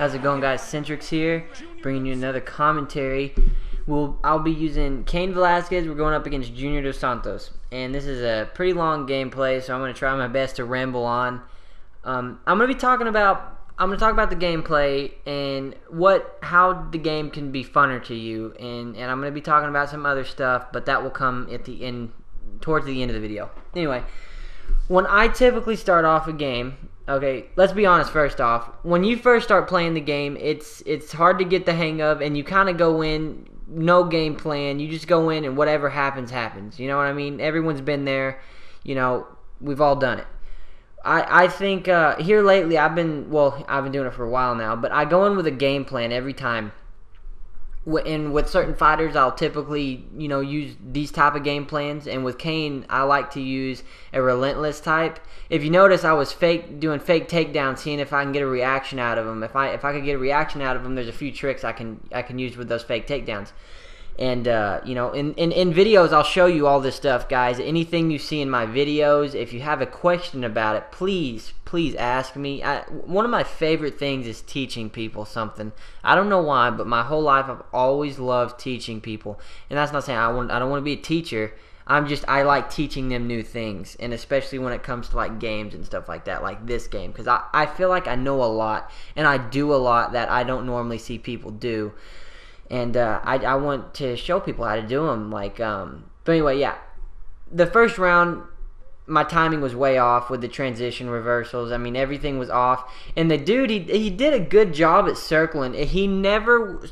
How's it going, guys? Centrix here, bringing you another commentary. I'll be using Cain Velasquez. We're going up against Junior Dos Santos, and this is a pretty long gameplay, so I'm going to try my best to ramble on. I'm going to talk about the gameplay and how the game can be funner to you, and I'm going to be talking about some other stuff, but that will come at the end, towards the end of the video. Anyway, when I typically start off a game. Okay, let's be honest first off. When you first start playing the game, it's hard to get the hang of, and you kind of go in, no game plan. You just go in and whatever happens, happens. You know what I mean? Everyone's been there. You know, we've all done it. I think here lately I've been doing it for a while now, but I go in with a game plan every time. And with certain fighters, I'll typically, use these type of game plans. And with Cain, I like to use a relentless type. If you notice, I was doing fake takedowns, seeing if I can get a reaction out of them. If I could get a reaction out of them, there's a few tricks I can use with those fake takedowns. And in videos, I'll show you all this stuff, guys. Anything you see in my videos, if you have a question about it, please ask me. One of my favorite things is teaching people something. I don't know why, but my whole life I've always loved teaching people. And that's not saying I don't want to be a teacher. I like teaching them new things, and especially when it comes to like games and stuff like that, like this game, because I feel like I know a lot, and I do a lot that I don't normally see people do. And I want to show people how to do them. But anyway, yeah. The first round, my timing was way off with the transition reversals. I mean, everything was off. And the dude, he did a good job at circling. He never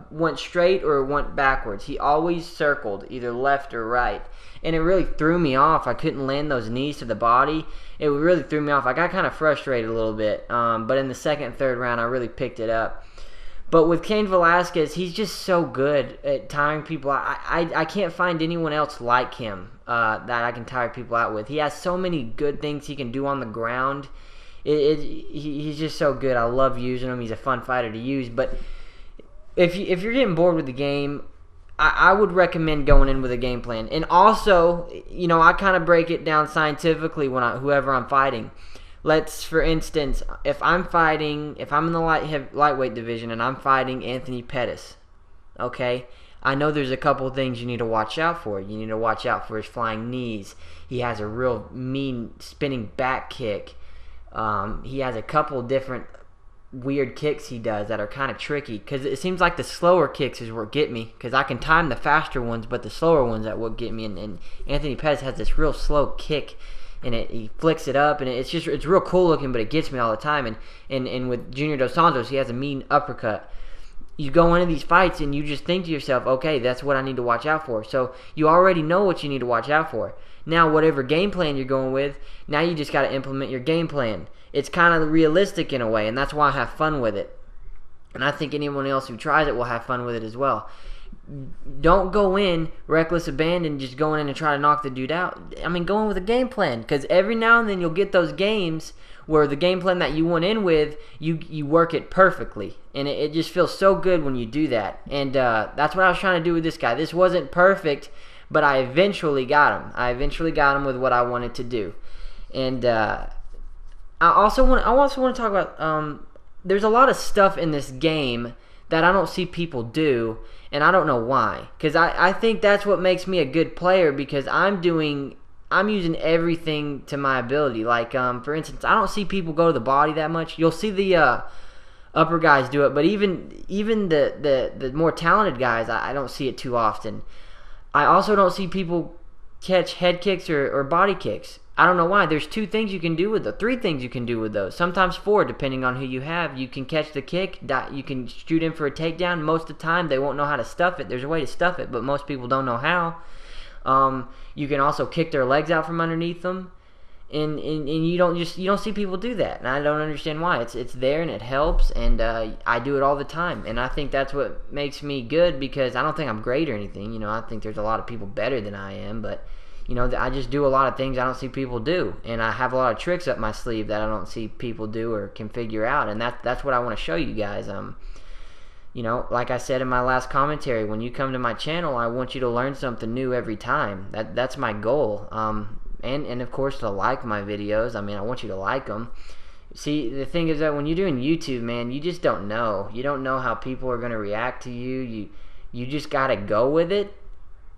went straight or went backwards. He always circled, either left or right. And it really threw me off. I couldn't land those knees to the body. It really threw me off. I got kind of frustrated a little bit. But in the second and third round, I really picked it up. But with Cain Velasquez, he's just so good at tiring people out. I can't find anyone else like him that I can tire people out with. He has so many good things he can do on the ground. He's just so good. I love using him. He's a fun fighter to use. But if you're getting bored with the game, I would recommend going in with a game plan. And also, I kind of break it down scientifically whoever I'm fighting. For instance, if I'm in the lightweight division and I'm fighting Anthony Pettis, okay, I know there's a couple things you need to watch out for. You need to watch out for his flying knees. He has a real mean spinning back kick. He has a couple different weird kicks he does that are kind of tricky, because it seems like the slower kicks is what get me, because I can time the faster ones, but the slower ones that what get me. And Anthony Pettis has this real slow kick. And he flicks it up, and it's real cool looking, but it gets me all the time. And with Junior Dos Santos, he has a mean uppercut. You go into these fights, and you just think to yourself, okay, that's what I need to watch out for. So you already know what you need to watch out for. Now, whatever game plan you're going with, now you just got to implement your game plan. It's kind of realistic in a way, and that's why I have fun with it. And I think anyone else who tries it will have fun with it as well. Don't go in reckless abandon, just going in and try to knock the dude out. I mean, go in with a game plan, because every now and then you'll get those games where the game plan that you went in with, you work it perfectly, and it just feels so good when you do that. And that's what I was trying to do with this guy. This wasn't perfect, but I eventually got him. I eventually got him with what I wanted to do. And I also want to talk about there's a lot of stuff in this game that I don't see people do, and I don't know why. Because I think that's what makes me a good player, because I'm using everything to my ability. Like, for instance, I don't see people go to the body that much. You'll see the upper guys do it, but even the more talented guys, I don't see it too often. I also don't see people catch head kicks or body kicks. I don't know why. There's three things you can do with those. Sometimes four, depending on who you have. You can catch the kick. You can shoot in for a takedown. Most of the time, they won't know how to stuff it. There's a way to stuff it, but most people don't know how. You can also kick their legs out from underneath them, and you don't see people do that. And I don't understand why. It's there and it helps, and I do it all the time. And I think that's what makes me good, because I don't think I'm great or anything. I think there's a lot of people better than I am, but I just do a lot of things I don't see people do, and I have a lot of tricks up my sleeve that I don't see people do or can figure out, and that's what I want to show you guys. Like I said in my last commentary, when you come to my channel, I want you to learn something new every time. That's my goal. And of course to like my videos. I mean, I want you to like them. See, the thing is that when you're doing YouTube, man, you just don't know. You don't know how people are gonna react to you. You just gotta go with it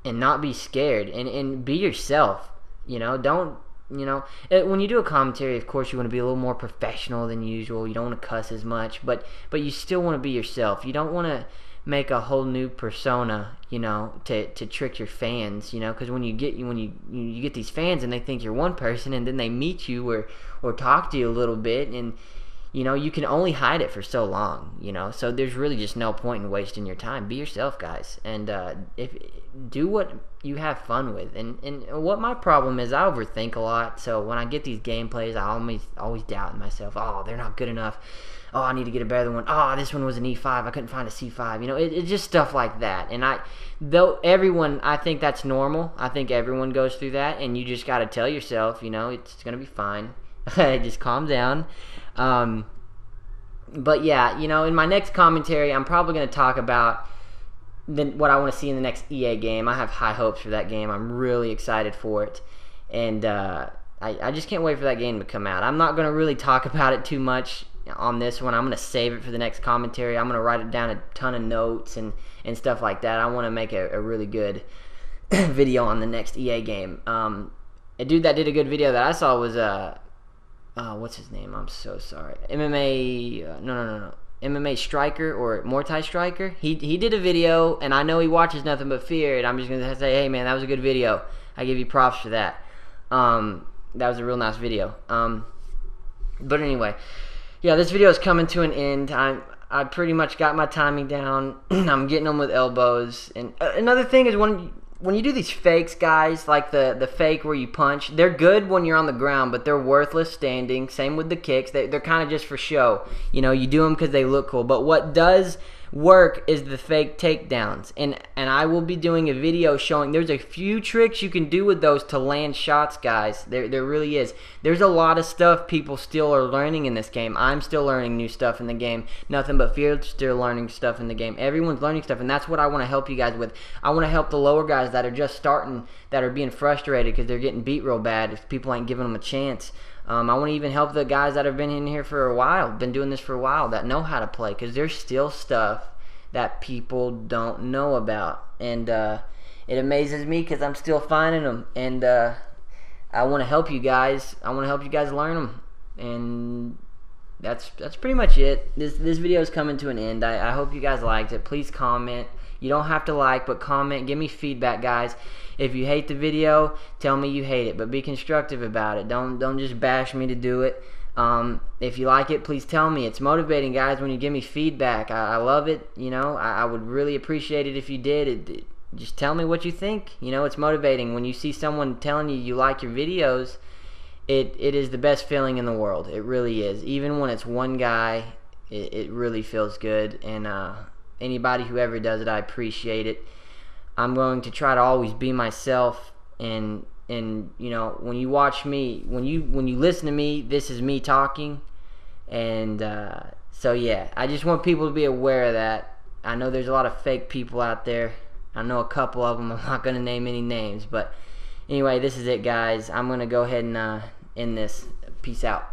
and not be scared and be yourself. Don't when you do a commentary, of course you want to be a little more professional than usual. You don't want to cuss as much, but you still want to be yourself. You don't want to make a whole new persona, to trick your fans, because when you get these fans and they think you're one person, and then they meet you or talk to you a little bit, and you can only hide it for so long, so there's really just no point in wasting your time. Be yourself, guys, and do what you have fun with. And what my problem is, I overthink a lot, so when I get these gameplays, I always doubt myself. Oh, they're not good enough. Oh, I need to get a better one. Oh, this one was an E5. I couldn't find a C5. It's just stuff like that. And I think that's normal. I think everyone goes through that, and you just got to tell yourself, it's going to be fine. Just calm down. But yeah, in my next commentary, I'm probably going to talk about what I want to see in the next EA game. I have high hopes for that game. I'm really excited for it. And I just can't wait for that game to come out. I'm not going to really talk about it too much on this one. I'm going to save it for the next commentary. I'm going to write it down a ton of notes and stuff like that. I want to make a really good video on the next EA game. A dude that did a good video that I saw was what's his name? I'm so sorry. MMA Striker or Mortai Striker. He did a video, and I know he watches Nothing But Fear, and I'm just gonna say, hey man, that was a good video. I give you props for that. That was a real nice video. But anyway, yeah, this video is coming to an end. I pretty much got my timing down. I'm getting them with elbows. And another thing is when you do these fakes, guys, like the fake where you punch, they're good when you're on the ground, but they're worthless standing. Same with the kicks. They're kind of just for show. You do them because they look cool. But what does work is the fake takedowns. And I will be doing a video showing there's a few tricks you can do with those to land shots, guys. There really is. There's a lot of stuff people still are learning in this game. I'm still learning new stuff in the game. Nothing But Fear still learning stuff in the game. Everyone's learning stuff, and that's what I want to help you guys with. I want to help the lower guys that are just starting, that are being frustrated because they're getting beat real bad if people ain't giving them a chance. I want to even help the guys that have been in here for a while, been doing this for a while, that know how to play, because there's still stuff that people don't know about, and it amazes me because I'm still finding them, and I want to help you guys. I want to help you guys learn them, and that's pretty much it. This video is coming to an end. I hope you guys liked it. Please comment. You don't have to like, but comment. Give me feedback, guys. If you hate the video, tell me you hate it, but be constructive about it. Don't just bash me to do it. If you like it, please tell me. It's motivating, guys, when you give me feedback. I love it. I would really appreciate it if you did. Just tell me what you think. It's motivating. When you see someone telling you like your videos, it is the best feeling in the world. It really is. Even when it's one guy, it really feels good. And anybody who ever does it, I appreciate it. I'm going to try to always be myself, and when you watch me, when you listen to me, this is me talking. And so yeah, I just want people to be aware of that. I know there's a lot of fake people out there. I know a couple of them. I'm not going to name any names, but anyway, this is it, guys. I'm going to go ahead and end this. Peace out.